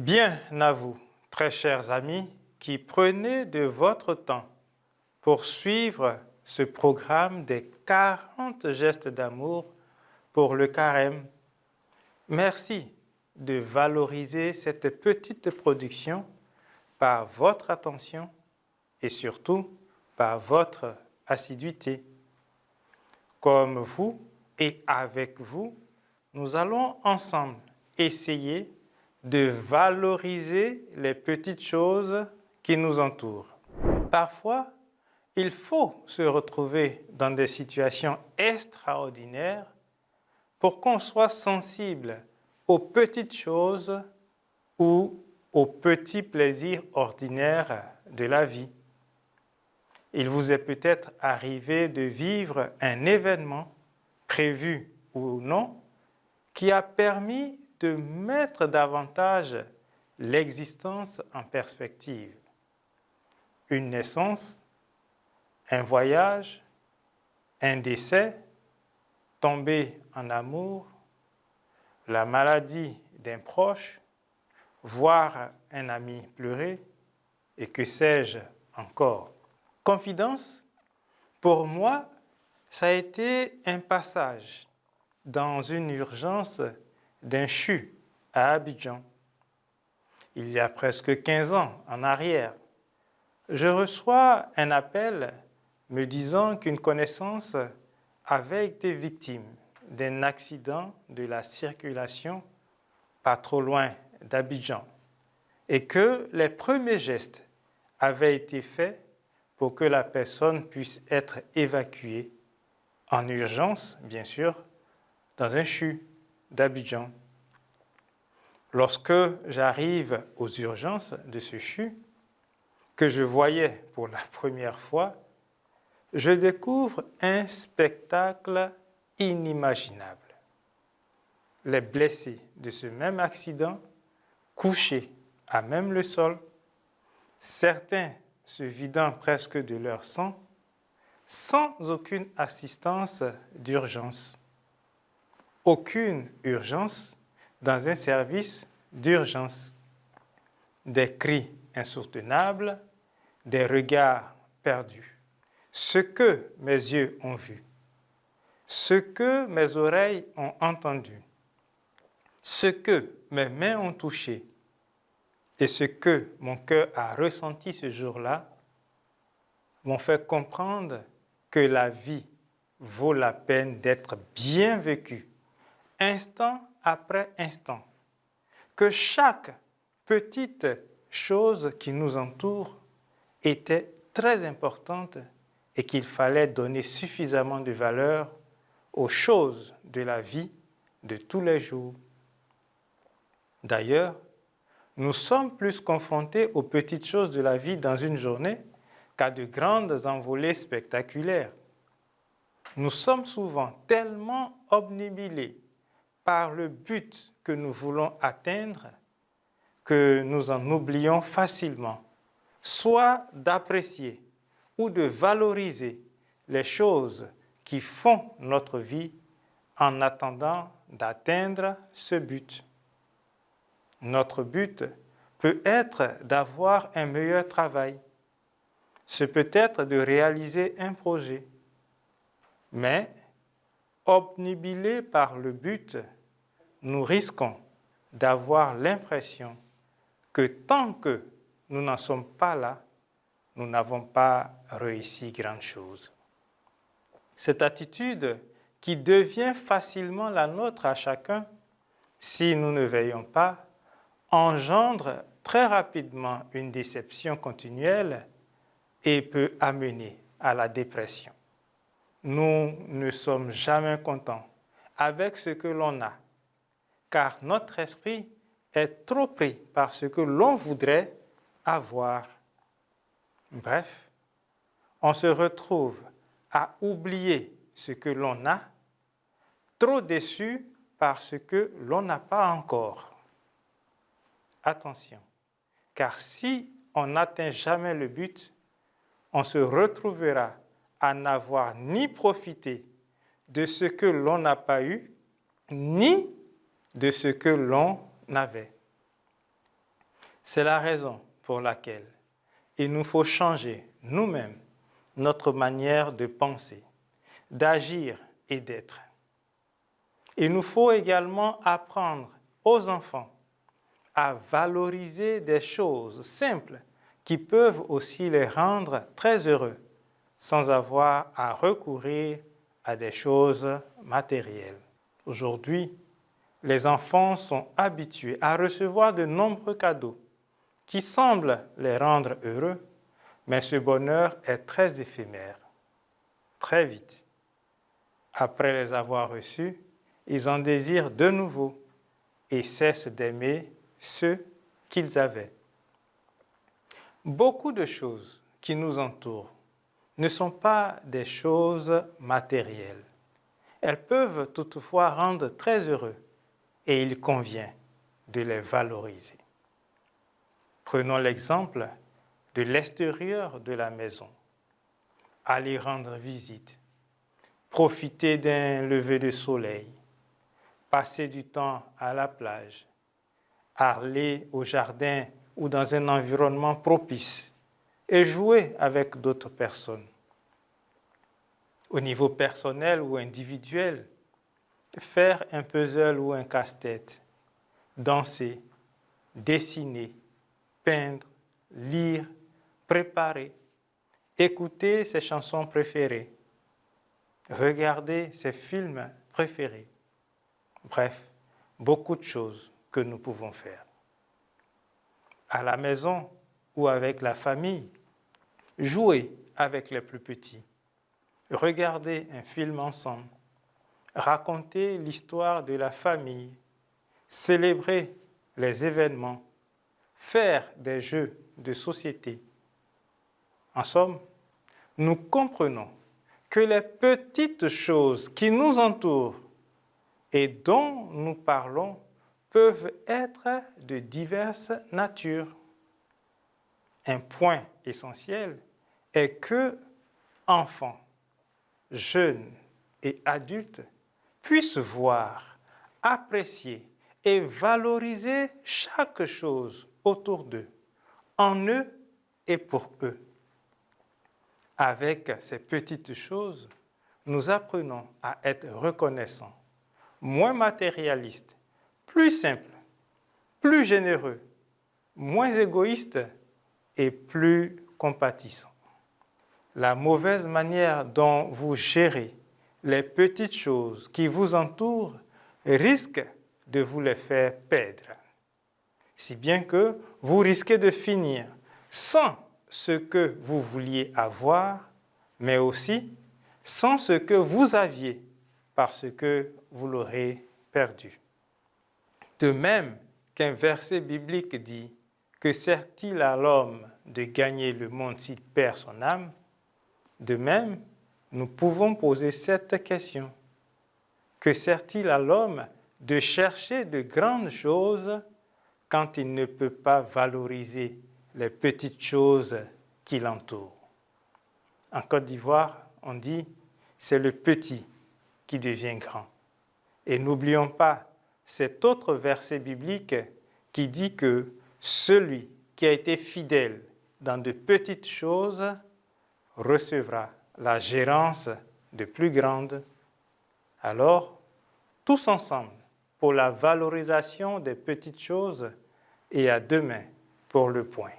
Bien à vous, très chers amis, qui prenez de votre temps pour suivre ce programme des 40 gestes d'amour pour le carême. Merci de valoriser cette petite production par votre attention et surtout par votre assiduité. Comme vous et avec vous, nous allons ensemble essayer de valoriser les petites choses qui nous entourent. Parfois, il faut se retrouver dans des situations extraordinaires pour qu'on soit sensible aux petites choses ou aux petits plaisirs ordinaires de la vie. Il vous est peut-être arrivé de vivre un événement, prévu ou non, qui a permis de mettre davantage l'existence en perspective. Une naissance, un voyage, un décès, tomber en amour, la maladie d'un proche, voir un ami pleurer, et que sais-je encore. Confidence, pour moi, ça a été un passage dans une urgence d'un CHU à Abidjan. Il y a presque 15 ans en arrière, je reçois un appel me disant qu'une connaissance avait été victime d'un accident de la circulation pas trop loin d'Abidjan et que les premiers gestes avaient été faits pour que la personne puisse être évacuée en urgence, bien sûr, dans un CHU d'Abidjan. Lorsque j'arrive aux urgences de ce CHU, que je voyais pour la première fois, je découvre un spectacle inimaginable. Les blessés de ce même accident, couchés à même le sol, certains se vidant presque de leur sang, sans aucune assistance d'urgence. Aucune urgence dans un service d'urgence. Des cris insoutenables, des regards perdus. Ce que mes yeux ont vu, ce que mes oreilles ont entendu, ce que mes mains ont touché et ce que mon cœur a ressenti ce jour-là m'ont fait comprendre que la vie vaut la peine d'être bien vécue, instant après instant, que chaque petite chose qui nous entoure était très importante et qu'il fallait donner suffisamment de valeur aux choses de la vie de tous les jours. D'ailleurs, nous sommes plus confrontés aux petites choses de la vie dans une journée qu'à de grandes envolées spectaculaires. Nous sommes souvent tellement obnubilés par le but que nous voulons atteindre que nous en oublions facilement, soit d'apprécier ou de valoriser les choses qui font notre vie en attendant d'atteindre ce but. Notre but peut être d'avoir un meilleur travail. Ce peut être de réaliser un projet. Mais, obnubilés par le but, nous risquons d'avoir l'impression que tant que nous n'en sommes pas là, nous n'avons pas réussi grand-chose. Cette attitude qui devient facilement la nôtre à chacun, si nous ne veillons pas, engendre très rapidement une déception continuelle et peut amener à la dépression. Nous ne sommes jamais contents avec ce que l'on a, car notre esprit est trop pris par ce que l'on voudrait avoir. Bref, on se retrouve à oublier ce que l'on a, trop déçu par ce que l'on n'a pas encore. Attention, car si on n'atteint jamais le but, on se retrouvera à n'avoir ni profité de ce que l'on n'a pas eu, ni de ce que l'on avait. C'est la raison pour laquelle il nous faut changer nous-mêmes notre manière de penser, d'agir et d'être. Il nous faut également apprendre aux enfants à valoriser des choses simples qui peuvent aussi les rendre très heureux sans avoir à recourir à des choses matérielles. Aujourd'hui, les enfants sont habitués à recevoir de nombreux cadeaux qui semblent les rendre heureux, mais ce bonheur est très éphémère. Très vite, après les avoir reçus, ils en désirent de nouveau et cessent d'aimer ceux qu'ils avaient. Beaucoup de choses qui nous entourent ne sont pas des choses matérielles. Elles peuvent toutefois rendre très heureux et il convient de les valoriser. Prenons l'exemple de l'extérieur de la maison. Aller rendre visite, profiter d'un lever de soleil, passer du temps à la plage, aller au jardin ou dans un environnement propice et jouer avec d'autres personnes. Au niveau personnel ou individuel, faire un puzzle ou un casse-tête, danser, dessiner, peindre, lire, préparer, écouter ses chansons préférées, regarder ses films préférés. Bref, beaucoup de choses que nous pouvons faire. À la maison ou avec la famille, jouer avec les plus petits, regarder un film ensemble, raconter l'histoire de la famille, célébrer les événements, faire des jeux de société. En somme, nous comprenons que les petites choses qui nous entourent et dont nous parlons peuvent être de diverses natures. Un point essentiel est que enfants, jeunes et adultes puissent voir, apprécier et valoriser chaque chose autour d'eux, en eux et pour eux. Avec ces petites choses, nous apprenons à être reconnaissants, moins matérialistes, plus simples, plus généreux, moins égoïstes et plus compatissants. La mauvaise manière dont vous gérez les petites choses qui vous entourent risque de vous les faire perdre, si bien que vous risquez de finir sans ce que vous vouliez avoir, mais aussi sans ce que vous aviez parce que vous l'aurez perdu. De même qu'un verset biblique dit que sert-il à l'homme de gagner le monde s'il perd son âme, de même, nous pouvons poser cette question. Que sert-il à l'homme de chercher de grandes choses quand il ne peut pas valoriser les petites choses qui l'entourent? En Côte d'Ivoire, on dit « c'est le petit qui devient grand ». Et n'oublions pas cet autre verset biblique qui dit que celui qui a été fidèle dans de petites choses recevra la gérance de plus grandes. Alors, tous ensemble, pour la valorisation des petites choses et à demain pour le point.